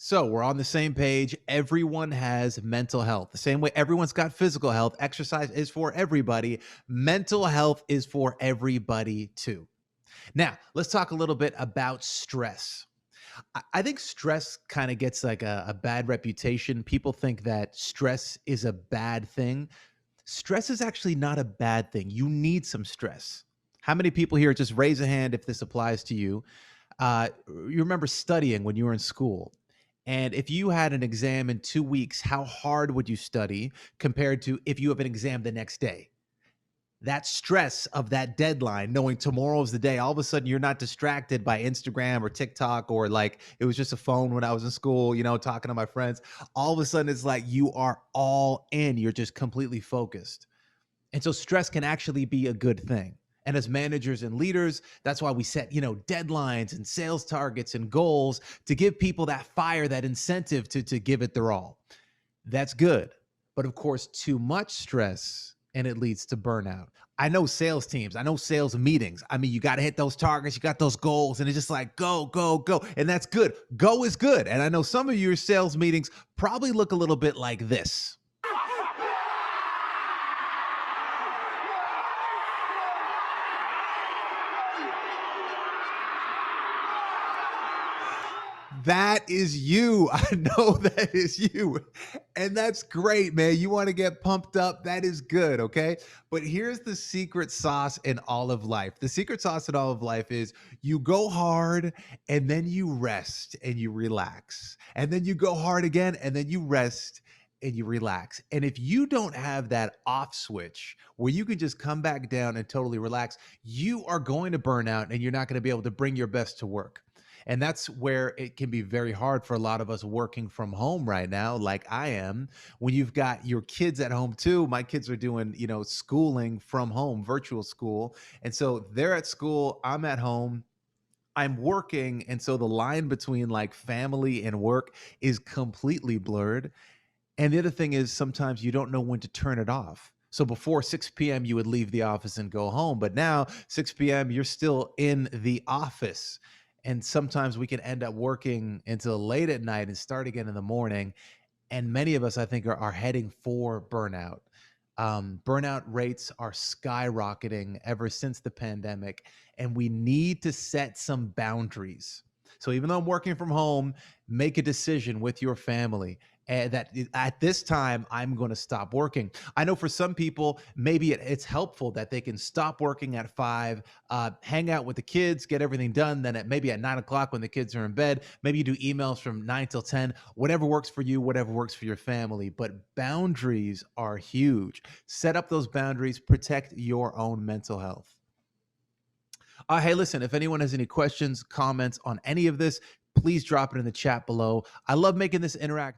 So we're on the same page. Everyone has mental health. The same way everyone's got physical health, exercise is for everybody. Mental health is for everybody too. Now, let's talk a little bit about stress. I think stress kind of gets like a bad reputation. People think that stress is a bad thing. Stress is actually not a bad thing. You need some stress. How many people here, just raise a hand if this applies to you? You remember studying when you were in school. And if you had an exam in 2 weeks, how hard would you study compared to if you have an exam the next day? That stress of that deadline, knowing tomorrow is the day, all of a sudden you're not distracted by Instagram or TikTok, or like it was just a phone when I was in school, talking to my friends. All of a sudden it's like you are all in, you're just completely focused. And so stress can actually be a good thing. And as managers and leaders, that's why we set, deadlines and sales targets and goals to give people that fire, that incentive to give it their all. That's good. But of course, too much stress and it leads to burnout. I know sales teams, I know sales meetings. I mean, you got to hit those targets, you got those goals, and it's just like go, go, go. And that's good. Go is good. And I know some of your sales meetings probably look a little bit like this. That is you. I know that is you. And that's great, man. You want to get pumped up. That is good. Okay. But here's the secret sauce in all of life. The secret sauce in all of life is you go hard and then you rest and you relax. And then you go hard again and then you rest and you relax. And if you don't have that off switch where you can just come back down and totally relax, you are going to burn out and you're not going to be able to bring your best to work. And that's where it can be very hard for a lot of us working from home right now, like I am. When you've got your kids at home too, my kids are doing, schooling from home, virtual school. And so they're at school, I'm at home. I'm working. And so the line between like family and work is completely blurred. And the other thing is sometimes you don't know when to turn it off. So before 6 p.m., you would leave the office and go home. But now 6 p.m., you're still in the office. And sometimes we can end up working until late at night and start again in the morning. And many of us, I think, are heading for burnout. Burnout rates are skyrocketing ever since the pandemic, and we need to set some boundaries. So even though I'm working from home, make a decision with your family that at this time I'm going to stop working. I know for some people, maybe it's helpful that they can stop working at 5, hang out with the kids, get everything done. Then maybe at 9 o'clock when the kids are in bed, maybe you do emails from 9 till 10. Whatever works for you, whatever works for your family. But boundaries are huge. Set up those boundaries. Protect your own mental health. Hey, listen, if anyone has any questions, comments on any of this, please drop it in the chat below. I love making this interactive.